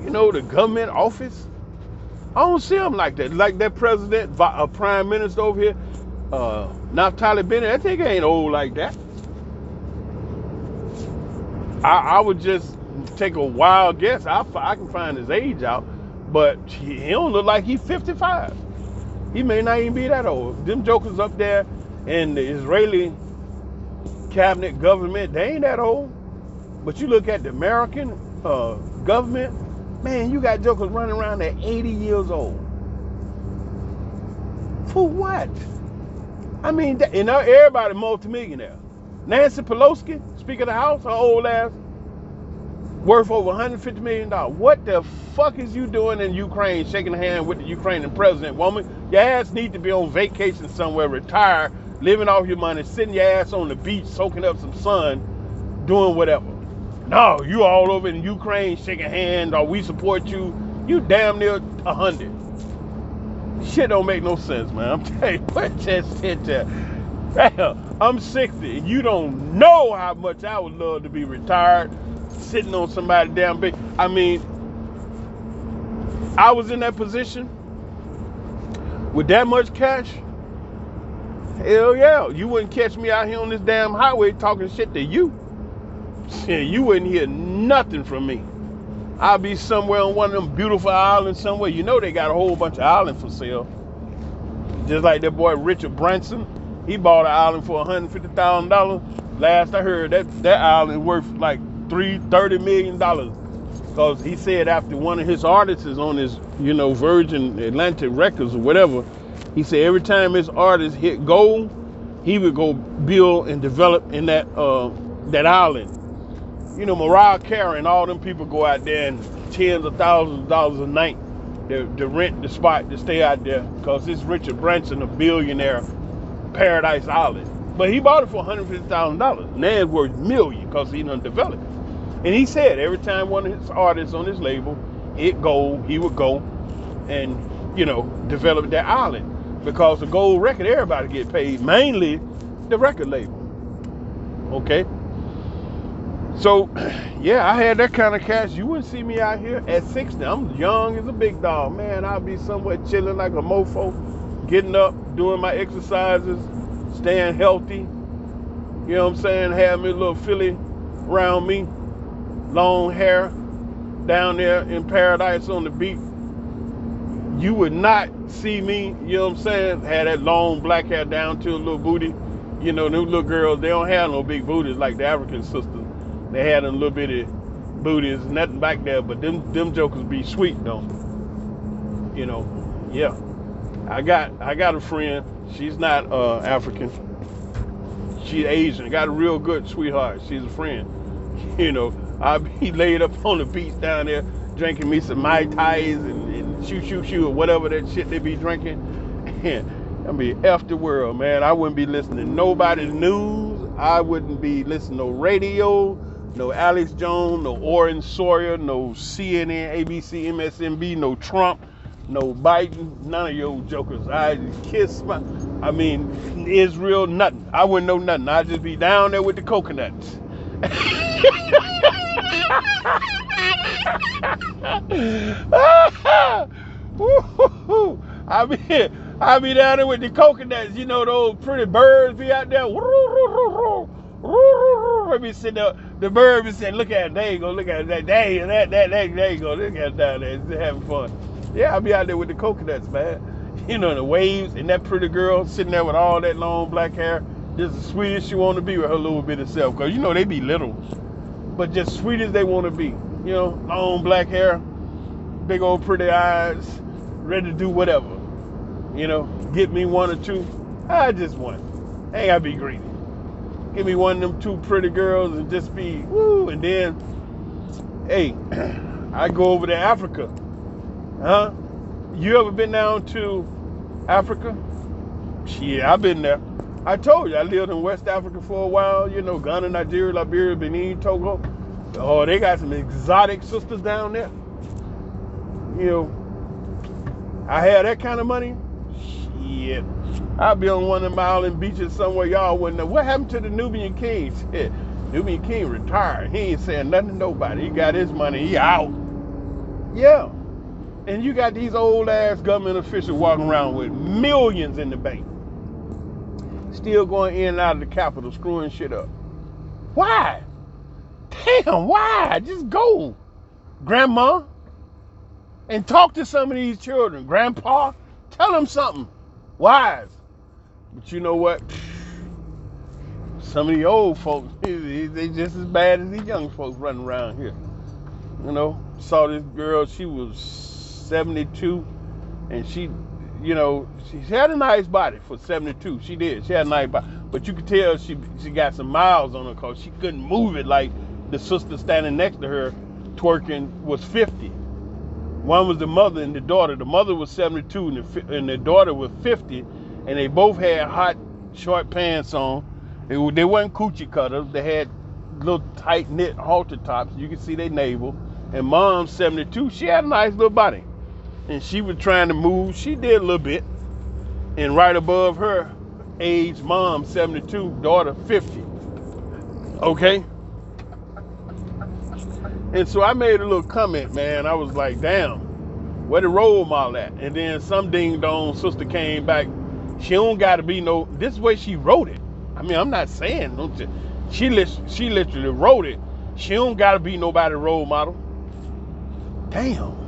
you know, the government office. I don't see them like that. Like that president, prime minister over here, Naftali Bennett, that nigga ain't old like that. I would just take a wild guess. I can find his age out, but he don't look like he's 55. He may not even be that old. Them jokers up there in the Israeli cabinet government, they ain't that old. But you look at the American government, man, you got jokers running around at 80 years old. For what? I mean, you know, everybody multimillionaire. Nancy Pelosi, Speaker of the House, her old ass, worth over $150 million. What the fuck is you doing in Ukraine, shaking hands with the Ukrainian president, woman? Your ass need to be on vacation somewhere, retire, living off your money, sitting your ass on the beach, soaking up some sun, doing whatever. No, you all over in Ukraine shaking hands, or we support you. You damn near 100. Shit don't make no sense, man. I'm telling you, what just hit there. I'm 60, and you don't know how much I would love to be retired, sitting on somebody's damn bed. I mean, I was in that position with that much cash. Hell yeah, you wouldn't catch me out here on this damn highway talking shit to you. You wouldn't hear nothing from me. I'll be somewhere on one of them beautiful islands somewhere. You know they got a whole bunch of islands for sale. Just like that boy Richard Branson. He bought an island for $150,000. Last I heard, that island worth like $30 million. Because he said after one of his artists is on his, you know, Virgin Atlantic Records or whatever, he said every time his artist hit gold, he would go build and develop in that island. You know, Mariah Carey and all them people go out there and tens of thousands of dollars a night to rent the spot to stay out there, because it's Richard Branson, a billionaire, Paradise Island. But he bought it for $150,000. Now it's worth millions because he done developed it. And he said every time one of his artists on his label hit gold, he would go and, you know, develop that island. Because the gold record, everybody get paid, mainly the record label. Okay? So, yeah, I had that kind of cash. You wouldn't see me out here at 60. I'm young as a big dog. Man, I'll be somewhere chilling like a mofo, getting up, doing my exercises, staying healthy. You know what I'm saying? Have me a little Philly around me, long hair, down there in paradise on the beach. You would not see me, you know what I'm saying, have that long black hair down to a little booty. You know, them little girls, they don't have no big booties like the African sisters. They had them little bitty booties, nothing back there, but them jokers be sweet though. You know, yeah. I got a friend. She's not African. She's Asian. I got a real good sweetheart. She's a friend. You know, I'll be laid up on the beach down there drinking me some Mai Tais and shoo or whatever that shit they be drinking. And I mean, F the world, man. I wouldn't be listening to nobody's news. I wouldn't be listening to no radio, no Alex Jones, no Oren Sawyer, no CNN, ABC, MSNB, no Trump, no Biden, none of your jokers. I mean, Israel, nothing. I wouldn't know nothing. I'd just be down there with the coconuts. I be down there with the coconuts. You know, those pretty birds be out there. I be sitting there The bird is saying, look at it, there you go, look at it, there you go, look at it down there, it's having fun. Yeah, I'll be out there with the coconuts, man. You know, the waves, and that pretty girl sitting there with all that long black hair, just the sweetest she want to be with her little bit of self. Because, you know, they be little, but just sweet as they want to be. You know, long black hair, big old pretty eyes, ready to do whatever. You know, get me one or two. I just one. Ain't gotta be greedy. Give me one of them two pretty girls and just be woo. And then, hey, I go over to Africa. Huh? You ever been down to Africa? Yeah, I've been there. I told you I lived in West Africa for a while. You know, Ghana, Nigeria, Liberia, Benin, Togo. Oh, they got some exotic sisters down there. You know, I had that kind of money. Shit. I'd be on one of them island beaches somewhere y'all wouldn't know. What happened to the Nubian king? Shit. Nubian king retired. He ain't saying nothing to nobody. He got his money. He out. Yeah. And you got these old ass government officials walking around with millions in the bank. Still going in and out of the Capitol, screwing shit up. Why? Damn, why? Just go, Grandma, and talk to some of these children. Grandpa, tell them something wise. But you know what? Some of the old folks, they just as bad as these young folks running around here. You know, saw this girl, she was 72, and she, you know, she had a nice body for 72. She did. She had a nice body. But you could tell she got some miles on her because she couldn't move it like the sister standing next to her twerking was 50. One was the mother and the daughter. The mother was 72 and the daughter was 50. And they both had hot, short pants on. They weren't coochie cutters. They had little tight knit halter tops. You could see their navel. And Mom's 72. She had a nice little body. And she was trying to move. She did a little bit. And right above her age, Mom 72, daughter 50. Okay? And so I made a little comment, man. I was like, damn, where the role model at? And then some ding-dong sister came back. She don't got to be no, this way she wrote it. I mean, I'm not saying, she literally wrote it. She don't got to be nobody role model. Damn.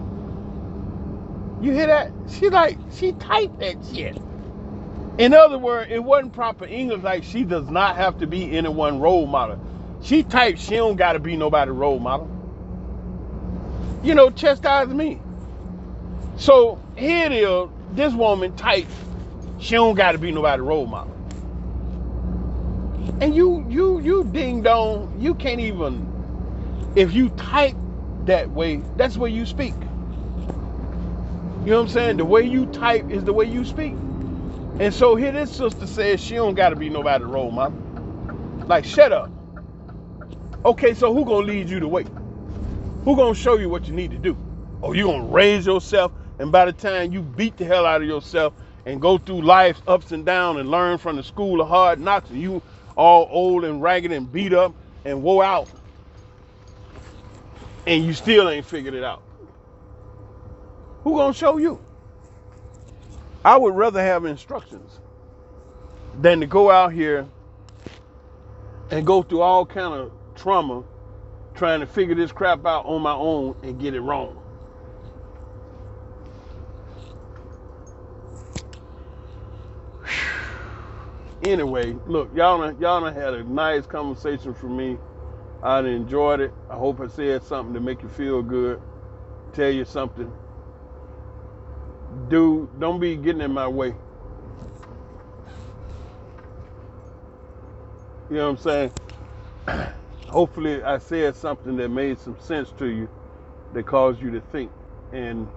You hear that? She typed that shit. In other words, it wasn't proper English, like she does not have to be anyone role model. She typed, she don't got to be nobody role model. You know, chastise me. So here it is, this woman typed, she don't got to be nobody role model. And you ding dong, you can't even, if you type that way, that's the way you speak. You know what I'm saying? The way you type is the way you speak. And so here this sister says she don't got to be nobody role model. Like, shut up. Okay, so who gonna lead you the way? Who gonna show you what you need to do? Oh, you gonna raise yourself, and by the time you beat the hell out of yourself and go through life's ups and downs and learn from the school of hard knocks, and you all old and ragged and beat up and wore out, and you still ain't figured it out. Who gonna show you? I would rather have instructions than to go out here and go through all kind of trauma trying to figure this crap out on my own and get it wrong. Anyway, look, y'all done had a nice conversation from me. I enjoyed it. I hope I said something to make you feel good, tell you something. Dude, don't be getting in my way. You know what I'm saying? Hopefully I said something that made some sense to you, that caused you to think. And,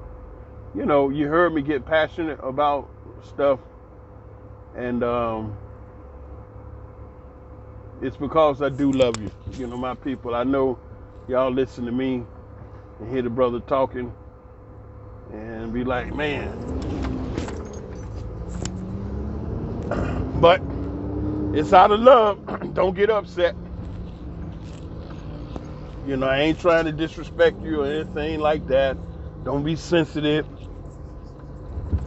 you know, you heard me get passionate about stuff. And it's because I do love you. You know, my people. I know y'all listen to me and hear the brother talking and be like, man. But it's out of love. Don't get upset. You know, I ain't trying to disrespect you or anything like that. Don't be sensitive.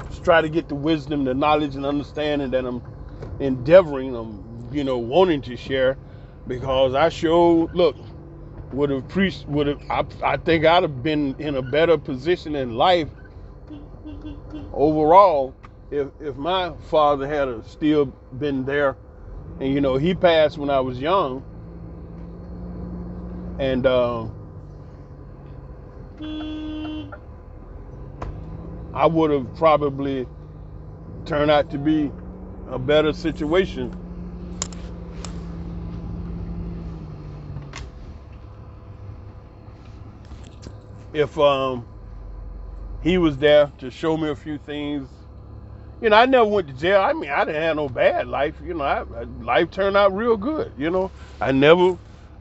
Just try to get the wisdom, the knowledge, and understanding that I'm endeavoring, you know, wanting to share. Because I sure, look, I think I'd have been in a better position in life overall if my father had still been there. And he passed when I was young, and I would have probably turned out to be a better situation. If he was there to show me a few things. I never went to jail. I mean, I didn't have no bad life. Life turned out real good. I never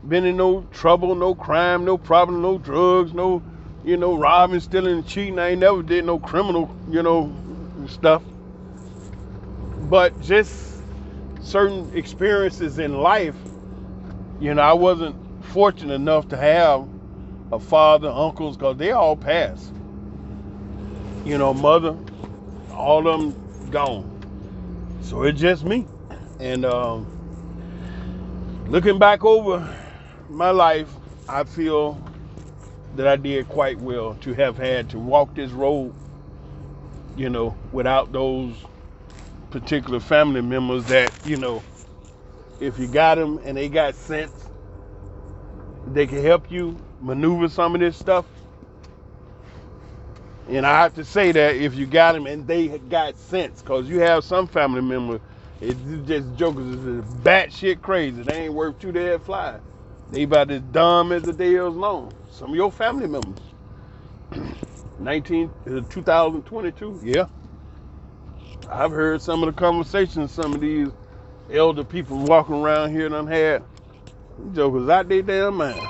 been in no trouble, no crime, no problem, no drugs, no, robbing, stealing, cheating. I ain't never did no criminal, stuff. But just certain experiences in life, I wasn't fortunate enough to have a father, uncles, because they all passed. Mother, all of them gone. So it's just me. And looking back over my life, I feel that I did quite well to have had to walk this road, without those particular family members that, if you got them and they got sense, they can help you maneuver some of this stuff. And I have to say that if you got them and they got sense, because you have some family members, it's just jokers, it's batshit crazy. They ain't worth two dead flies. They about as dumb as the day is long. Some of your family members. 2022, yeah. I've heard some of the conversations some of these elder people walking around here done had. Jokers out their damn mind.